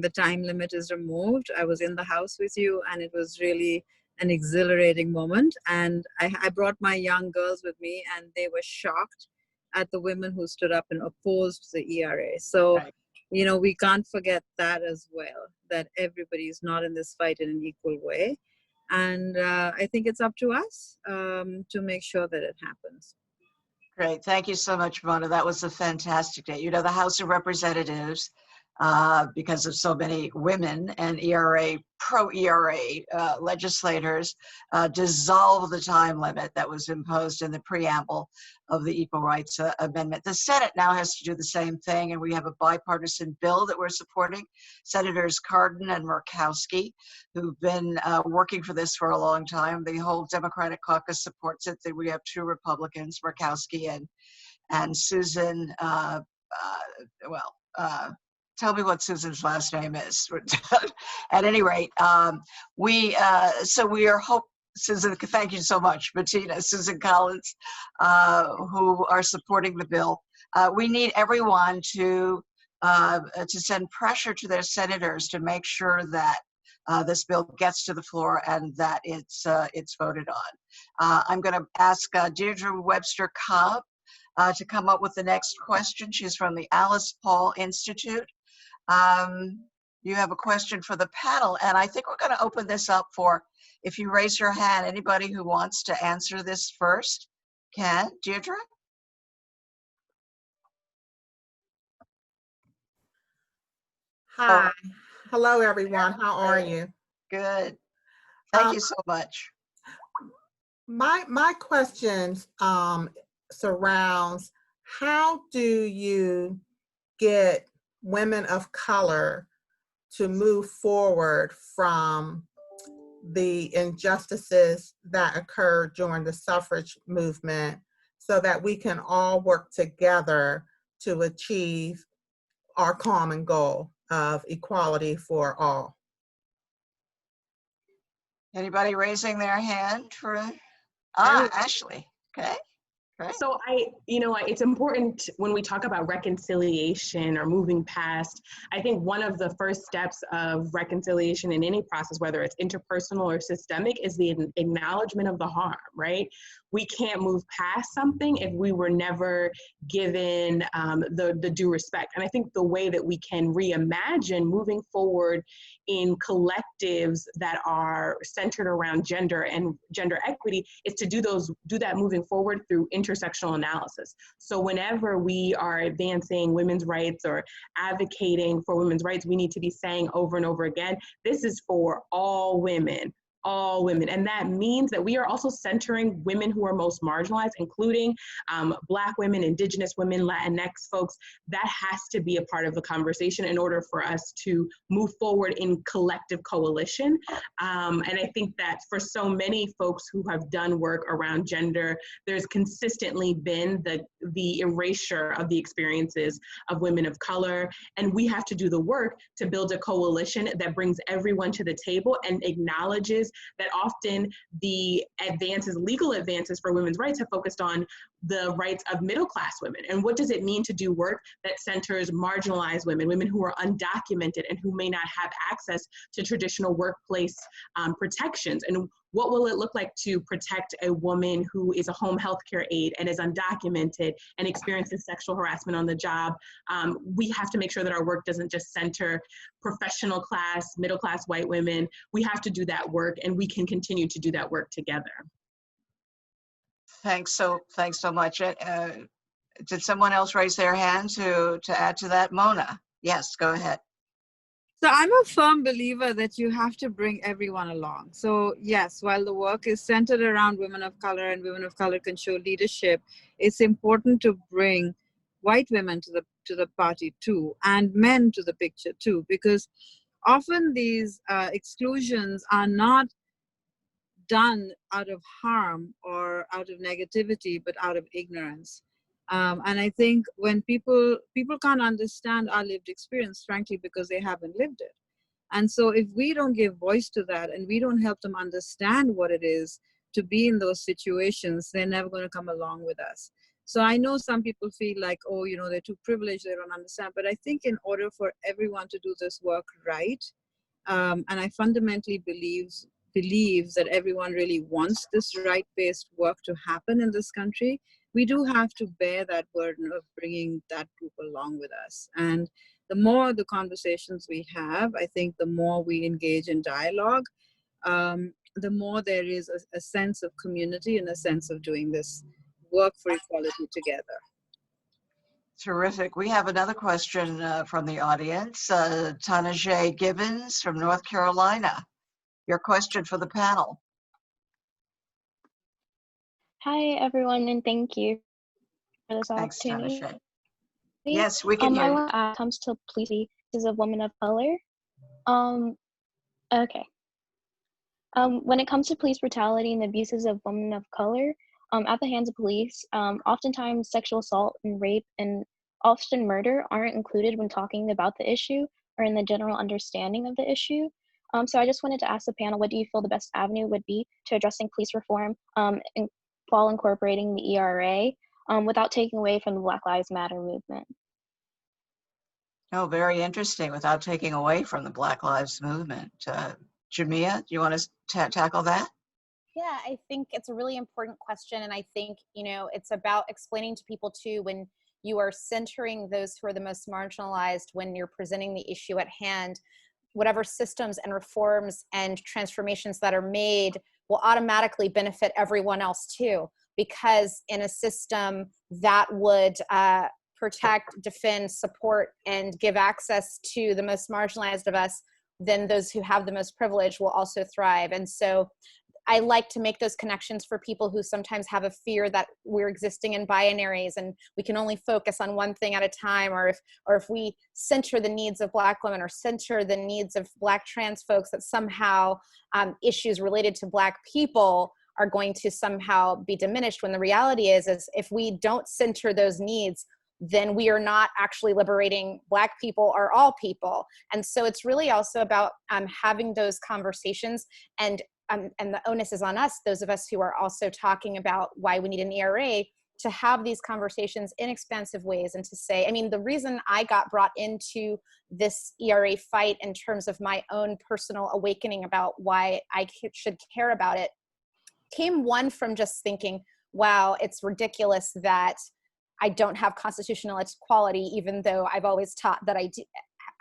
the time limit is removed. I was in the House with you, and it was really an exhilarating moment. And I brought my young girls with me, and they were shocked at the women who stood up and opposed the ERA. So, you know, we can't forget that as well, that everybody is not in this fight in an equal way. And I think it's up to us to make sure that it happens. Great, thank you so much, Mona. That was a fantastic day. You know, the House of Representatives because of so many women and pro-ERA legislators dissolve the time limit that was imposed in the preamble of the Equal Rights Amendment. The Senate now has to do the same thing, and we have a bipartisan bill that we're supporting. Senators Cardin and Murkowski, who've been working for this for a long time. The whole Democratic caucus supports it. We have two Republicans, Murkowski and Susan, tell me what Susan's last name is. At any rate, we are Susan, thank you so much, Bettina, Susan Collins, who are supporting the bill. We need everyone to send pressure to their senators to make sure that this bill gets to the floor and that it's voted on. I'm going to ask Deirdre Webster Cobb to come up with the next question. She's from the Alice Paul Institute. You have a question for the panel, and I think we're going to open this up for, if you raise your hand, anybody who wants to answer this first can. Deirdre? Hi. Hello, everyone. How are you? Good. Thank you so much. My questions surrounds, how do you get women of color to move forward from the injustices that occurred during the suffrage movement so that we can all work together to achieve our common goal of equality for all? Anybody raising their hand for? Ashley. Okay. Right. So it's important when we talk about reconciliation or moving past, I think one of the first steps of reconciliation in any process, whether it's interpersonal or systemic, is the acknowledgement of the harm, right? We can't move past something if we were never given the due respect. And I think the way that we can reimagine moving forward in collectives that are centered around gender and gender equity is to do that moving forward through intersectional analysis. So whenever we are advancing women's rights or advocating for women's rights, we need to be saying over and over again, this is for all women. And that means that we are also centering women who are most marginalized, including Black women, Indigenous women, Latinx folks. That has to be a part of the conversation in order for us to move forward in collective coalition. And I think that for so many folks who have done work around gender, there's consistently been the erasure of the experiences of women of color. And we have to do the work to build a coalition that brings everyone to the table and acknowledges that often the legal advances for women's rights have focused on the rights of middle-class women. And what does it mean to do work that centers marginalized women who are undocumented and who may not have access to traditional workplace protections? And what will it look like to protect a woman who is a home health care aide and is undocumented and experiences sexual harassment on the job? We have to make sure that our work doesn't just center professional class, middle class white women. We have to do that work, and we can continue to do that work together. Thanks so much. Did someone else raise their hand to add to that? Mona, yes, go ahead. So I'm a firm believer that you have to bring everyone along. So yes, while the work is centered around women of color and women of color can show leadership, it's important to bring white women to the party too, and men to the picture too, because often these exclusions are not done out of harm or out of negativity, but out of ignorance. And I think when people can't understand our lived experience, frankly, because they haven't lived it. And so if we don't give voice to that and we don't help them understand what it is to be in those situations, they're never going to come along with us. So I know some people feel like, oh, they're too privileged, they don't understand. But I think in order for everyone to do this work right, and I fundamentally believe that everyone really wants this right-based work to happen in this country, we do have to bear that burden of bringing that group along with us. And the more the conversations we have, I think the more we engage in dialogue, the more there is a sense of community and a sense of doing this work for equality together. Terrific. We have another question from the audience. Tanajay Gibbons from North Carolina. Your question for the panel. Hi, everyone, and thank you for this Thanks, opportunity. Tanajay. Yes, we can hear you. When it comes to police cases of women of color, okay. When it comes to police brutality and abuses of women of color at the hands of police, oftentimes sexual assault and rape and often murder aren't included when talking about the issue or in the general understanding of the issue. So I just wanted to ask the panel, what do you feel the best avenue would be to addressing police reform while incorporating the ERA without taking away from the Black Lives Matter movement? Oh, very interesting. Without taking away from the Black Lives Movement. Jamia, do you want to tackle that? Yeah, I think it's a really important question. And I think, it's about explaining to people too, when you are centering those who are the most marginalized, when you're presenting the issue at hand, whatever systems and reforms and transformations that are made will automatically benefit everyone else too. Because in a system that would protect, defend, support, and give access to the most marginalized of us, then those who have the most privilege will also thrive. And so I like to make those connections for people who sometimes have a fear that we're existing in binaries and we can only focus on one thing at a time, or if we center the needs of Black women or center the needs of Black trans folks, that somehow issues related to Black people are going to somehow be diminished, when the reality is if we don't center those needs, then we are not actually liberating Black people or all people. And so it's really also about having those conversations, and the onus is on us, those of us who are also talking about why we need an ERA, to have these conversations in expansive ways and to say, the reason I got brought into this ERA fight in terms of my own personal awakening about why I should care about it came, one, from just thinking, wow, it's ridiculous that I don't have constitutional equality, even though I've always taught that I do.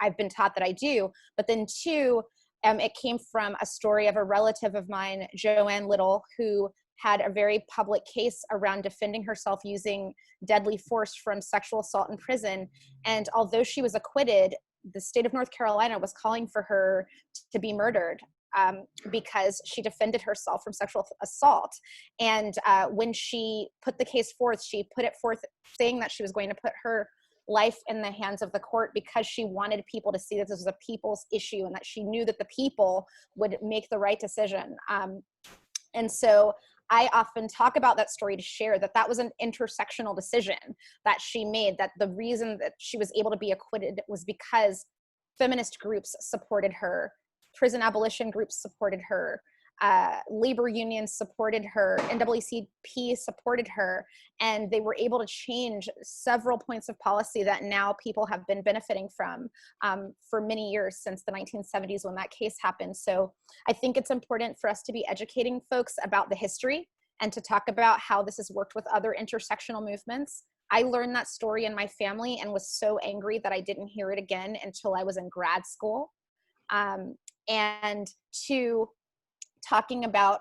I've been taught that I do. But then two, it came from a story of a relative of mine, Joanne Little, who had a very public case around defending herself using deadly force from sexual assault in prison. And although she was acquitted, the state of North Carolina was calling for her to be murdered because she defended herself from sexual assault. And when she put the case forth, she put it forth saying that she was going to put her life in the hands of the court because she wanted people to see that this was a people's issue and that she knew that the people would make the right decision. And so I often talk about that story to share that was an intersectional decision that she made, that the reason that she was able to be acquitted was because feminist groups supported her, prison abolition groups supported her, labor unions supported her, NAACP supported her, and they were able to change several points of policy that now people have been benefiting from for many years since the 1970s when that case happened. So I think it's important for us to be educating folks about the history and to talk about how this has worked with other intersectional movements. I learned that story in my family and was so angry that I didn't hear it again until I was in grad school. And two, talking about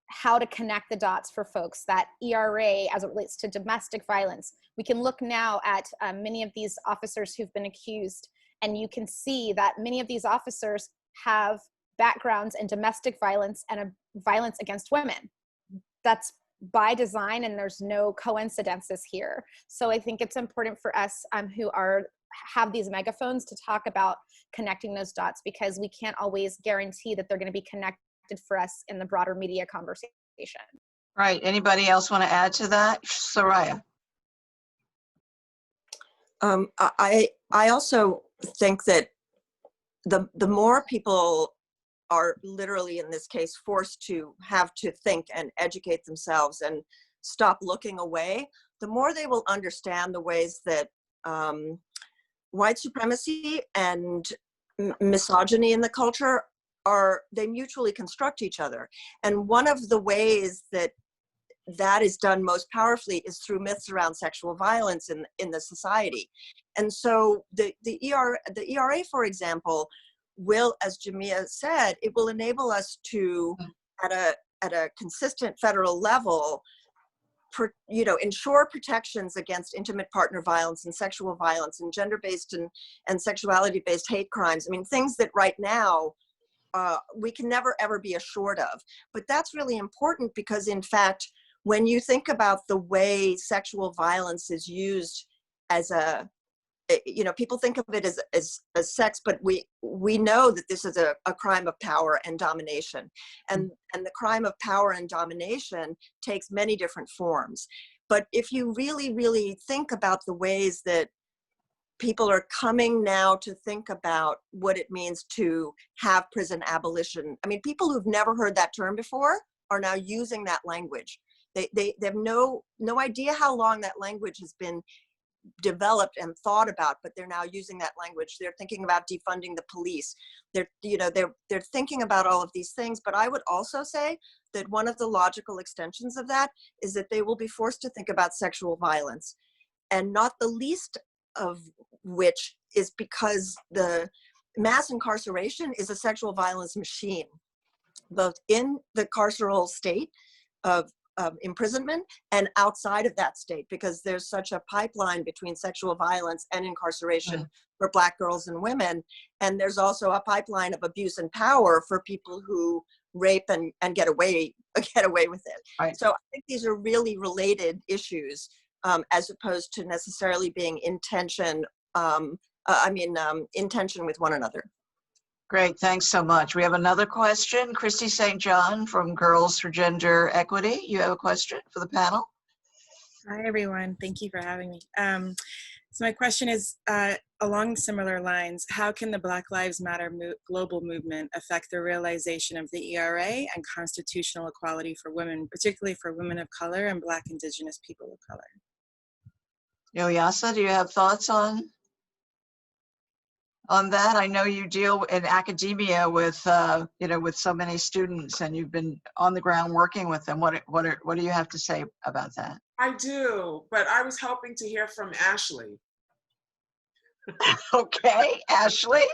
how to connect the dots for folks, that ERA as it relates to domestic violence. We can look now at many of these officers who've been accused, and you can see that many of these officers have backgrounds in domestic violence and violence against women. That's by design, and there's no coincidences here. So I think it's important for us who have these megaphones to talk about connecting those dots, because we can't always guarantee that they're going to be connected for us in the broader media conversation. Right. Anybody else want to add to that? Soraya. I also think that the more people are literally, in this case, forced to have to think and educate themselves and stop looking away, the more they will understand the ways that white supremacy and misogyny in the culture they mutually construct each other. And one of the ways that is done most powerfully is through myths around sexual violence in the society. And so the ERA, for example, will, as Jamia said, it will enable us to, at a consistent federal level, ensure protections against intimate partner violence and sexual violence and gender-based and sexuality-based hate crimes. I mean, things that right now we can never ever be assured of. But that's really important because, in fact, when you think about the way sexual violence is used as a, people think of it as sex, but we know that this is a crime of power and domination. And the crime of power and domination takes many different forms. But if you really, really think about the ways that people are coming now to think about what it means to have prison abolition. I mean, people who've never heard that term before are now using that language. They have no idea how long that language has been developed and thought about, but they're now using that language. They're thinking about defunding the police. They're thinking about all of these things. But I would also say that one of the logical extensions of that is that they will be forced to think about sexual violence, and not the least of which is because the mass incarceration is a sexual violence machine, both in the carceral state of imprisonment and outside of that state, because there's such a pipeline between sexual violence and incarceration for Black girls and women. And there's also a pipeline of abuse and power for people who rape and get away with it. Right. So I think these are really related issues, as opposed to necessarily being in tension with one another. Great, thanks so much. We have another question. Christy St. John from Girls for Gender Equity. You have a question for the panel? Hi, everyone. Thank you for having me. So my question is, along similar lines, how can the Black Lives Matter global movement affect the realization of the ERA and constitutional equality for women, particularly for women of color and Black Indigenous people of color? Ilyasa, do you have thoughts on that? I know you deal in academia with with so many students, and you've been on the ground working with them. What do you have to say about that? I do, but I was hoping to hear from Ashley. Okay, Ashley.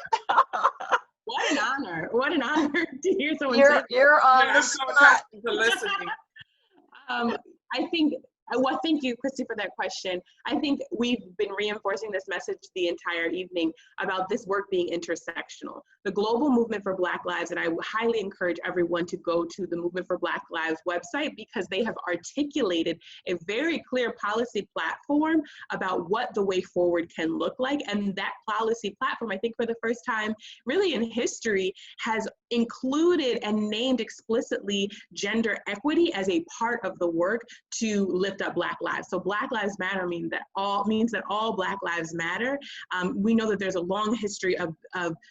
What an honor! What an honor to hear someone. You're on the spot. For listening. I think. Well, thank you, Christy, for that question. I think we've been reinforcing this message the entire evening about this work being intersectional. The global movement for Black Lives, and I highly encourage everyone to go to the Movement for Black Lives website, because they have articulated a very clear policy platform about what the way forward can look like. And that policy platform, I think for the first time really in history, has included and named explicitly gender equity as a part of the work to lift up Black lives. So Black Lives Matter means that all Black lives matter. We know that there's a long history of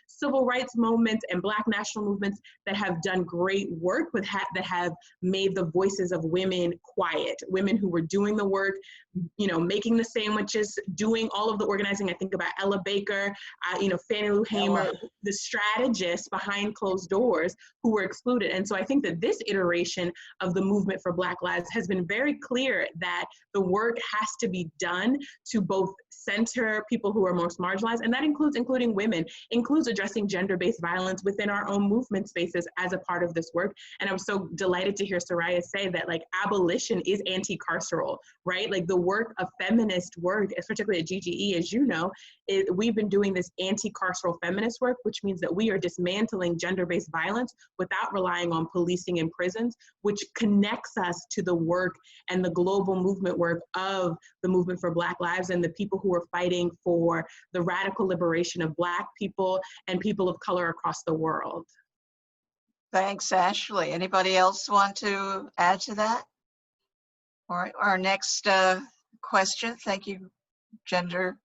civil rights movements and Black national movements that have done great work that have made the voices of women quiet. Women who were doing the work, making the sandwiches, doing all of the organizing. I think about Ella Baker, Fannie Lou Hamer, the strategists behind closed doors who were excluded. And so I think that this iteration of the movement for Black lives has been very clear that the work has to be done to both center people who are most marginalized, and that includes including women, includes addressing gender-based violence within our own movement spaces as a part of this work. And I'm so delighted to hear Soraya say that abolition is anti-carceral, right? The work of feminist work, particularly at GGE, as you know, we've been doing this anti-carceral feminist work, which means that we are dismantling gender-based violence without relying on policing in prisons, which connects us to the work and the global movement work of the Movement for Black Lives and the people who are fighting for the radical liberation of Black people and people of color across the world. Thanks, Ashley. Anybody else want to add to that? All right, our next question. Thank you,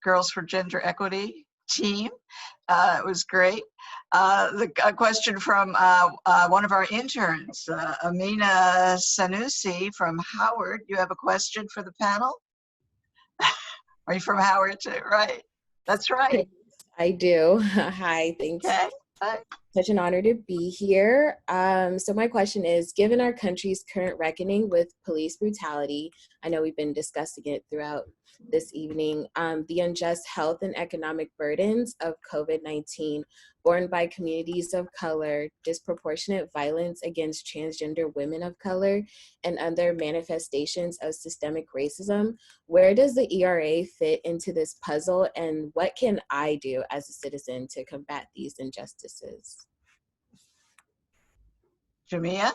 Girls for Gender Equity team. It was great. A question from one of our interns, Amina Sanusi from Howard. You have a question for the panel? Are you from Howard too? Right. That's right. I do. Hi, thanks. Okay. Hi. Such an honor to be here. So my question is, given our country's current reckoning with police brutality, I know we've been discussing it throughout this evening, the unjust health and economic burdens of COVID-19 borne by communities of color, disproportionate violence against transgender women of color, and other manifestations of systemic racism. Where does the ERA fit into this puzzle, and what can I do as a citizen to combat these injustices? Jamia?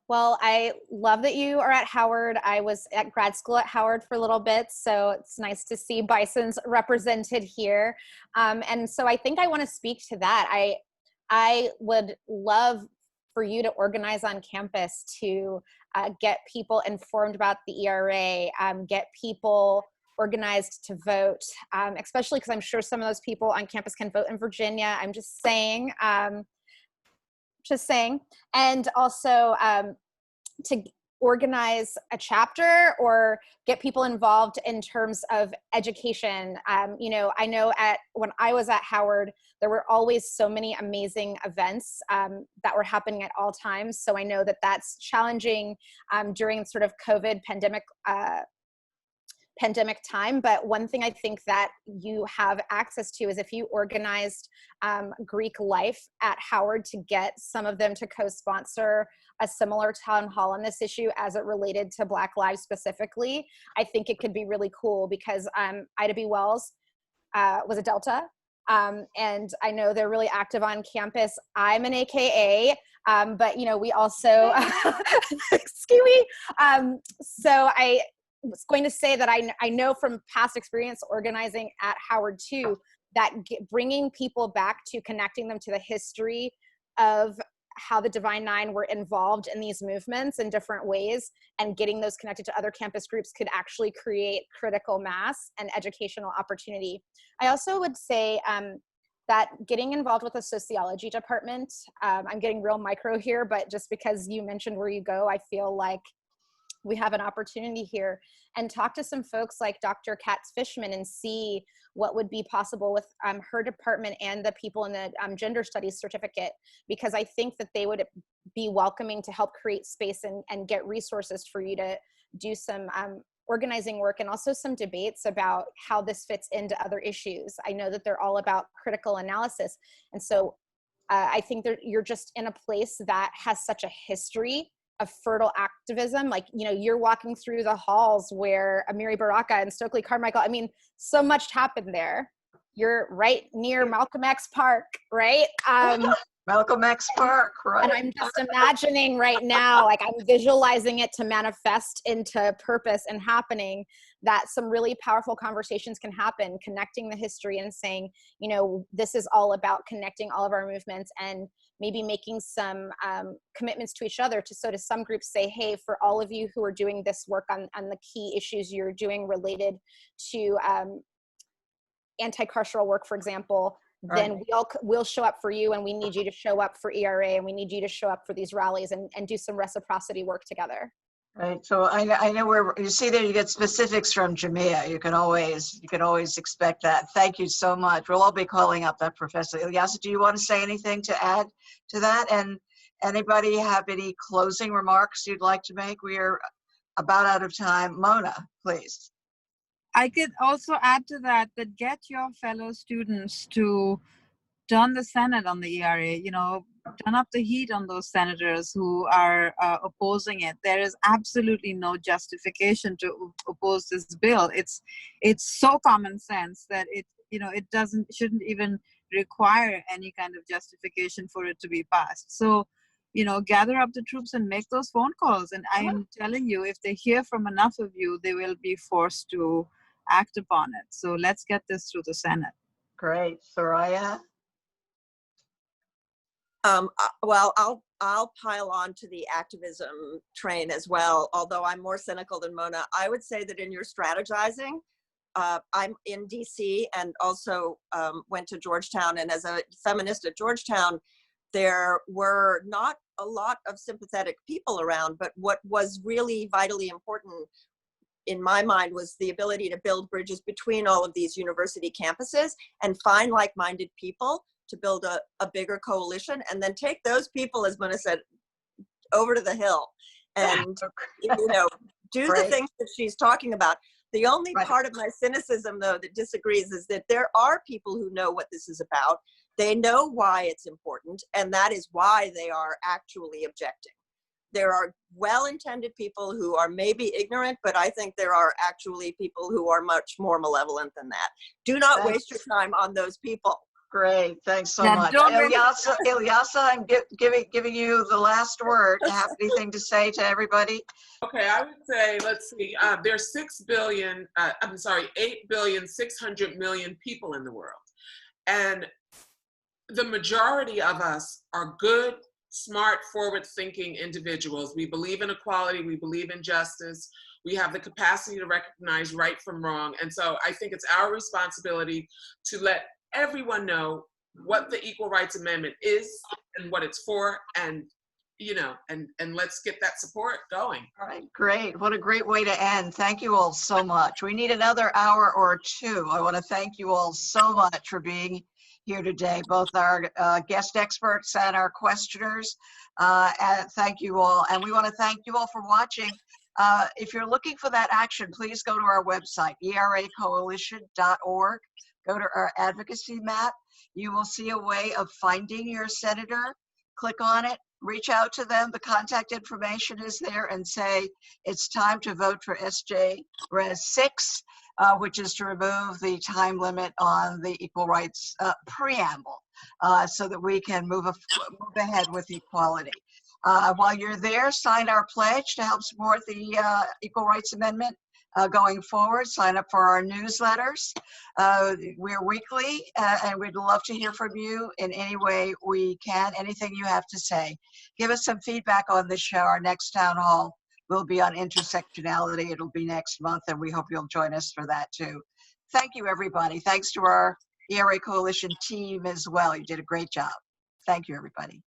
Well, I love that you are at Howard. I was at grad school at Howard for a little bit, so it's nice to see Bison's represented here. And so I think I want to speak to that. I would love for you to organize on campus to get people informed about the ERA, get people organized to vote, especially because I'm sure some of those people on campus can vote in Virginia. I'm just saying. And also to organize a chapter or get people involved in terms of education. You know, I know when I was at Howard, there were always so many amazing events that were happening at all times. So I know that that's challenging during sort of COVID pandemic time. But one thing I think that you have access to is if you organized Greek life at Howard to get some of them to co-sponsor a similar town hall on this issue as it related to Black lives specifically, I think it could be really cool because Ida B. Wells was a Delta. And I know they're really active on campus. I'm an AKA, but you know, we also, excuse me. So I was going to say that I know from past experience organizing at Howard too, that bringing people back to connecting them to the history of how the Divine Nine were involved in these movements in different ways and getting those connected to other campus groups could actually create critical mass and educational opportunity. I also would say that getting involved with a sociology department, I'm getting real micro here, but just because you mentioned where you go, I feel like we have an opportunity here, and talk to some folks like Dr. Katz Fishman and see what would be possible with her department and the people in the gender studies certificate, because I think that they would be welcoming to help create space and get resources for you to do some organizing work and also some debates about how this fits into other issues. I know that they're all about critical analysis. And so I think that you're just in a place that has such a history of fertile activism. Like, you know, you're walking through the halls where Amiri Baraka and Stokely Carmichael, I mean, so much happened there. You're right near Malcolm X Park, right? Malcolm X Park, right? And I'm just imagining right now, like I'm visualizing it to manifest into purpose and happening, that some really powerful conversations can happen, connecting the history and saying, you know, this is all about connecting all of our movements and maybe making some commitments to each other so to some groups say, hey, for all of you who are doing this work on the key issues you're doing related to anti-carceral work, for example, then we'll show up for you, and we need you to show up for ERA, and we need you to show up for these rallies and do some reciprocity work together. Right. So I know where you see there you get specifics from Jamia. You can always expect that. Thank you so much. We'll all be calling up that professor. Ilyasa, do you want to say anything to add to that? And anybody have any closing remarks you'd like to make? We are about out of time. Mona, please. I could also add to that get your fellow students to turn the Senate on the ERA, you know, turn up the heat on those senators who are opposing it. There is absolutely no justification to oppose this bill. It's so common sense that it shouldn't even require any kind of justification for it to be passed. So, you know, gather up the troops and make those phone calls. And I am telling you, if they hear from enough of you, they will be forced to act upon it. So let's get this through the Senate. Great. Soraya? Well, I'll pile on to the activism train as well, although I'm more cynical than Mona. I would say that in your strategizing, I'm in DC and also went to Georgetown, and as a feminist at Georgetown, there were not a lot of sympathetic people around, but what was really vitally important in my mind was the ability to build bridges between all of these university campuses and find like-minded people to build a bigger coalition, and then take those people, as Mona said, over to the Hill and, you know, do Great. the things that she's talking about. The only Right. part of my cynicism, though, that disagrees is that there are people who know what this is about. They know why it's important, and that is why they are actually objecting. There are well-intended people who are maybe ignorant, but I think there are actually people who are much more malevolent than that. Do not waste your time on those people. Great, thanks so Yeah, much. don't get- Ilyasa, I'm giving you the last word. Have anything to say to everybody? Okay, I would say, let's see, there's 8,600,000,000 people in the world. And the majority of us are good, smart, forward-thinking individuals. We believe in equality, we believe in justice, we have the capacity to recognize right from wrong. And so I think it's our responsibility to let everyone know what the Equal Rights Amendment is and what it's for, and and let's get that support going. All right, great. What a great way to end. Thank you all so much. We need another hour or two. I want to thank you all so much for being here today, both our guest experts and our questioners. And thank you all. And we want to thank you all for watching. If you're looking for that action, please go to our website, eracoalition.org. Go to our advocacy map. You will see a way of finding your senator. Click on it, reach out to them. The contact information is there, and say it's time to vote for SJ Res 6, which is to remove the time limit on the equal rights preamble, so that we can move ahead with equality. While you're there, sign our pledge to help support the Equal Rights Amendment going forward. Sign up for our newsletters. We're weekly, and we'd love to hear from you in any way we can. Anything you have to say. Give us some feedback on this show. Our next town hall will be on intersectionality. It'll be next month, and we hope you'll join us for that too. Thank you, everybody. Thanks to our ERA Coalition team as well. You did a great job. Thank you, everybody.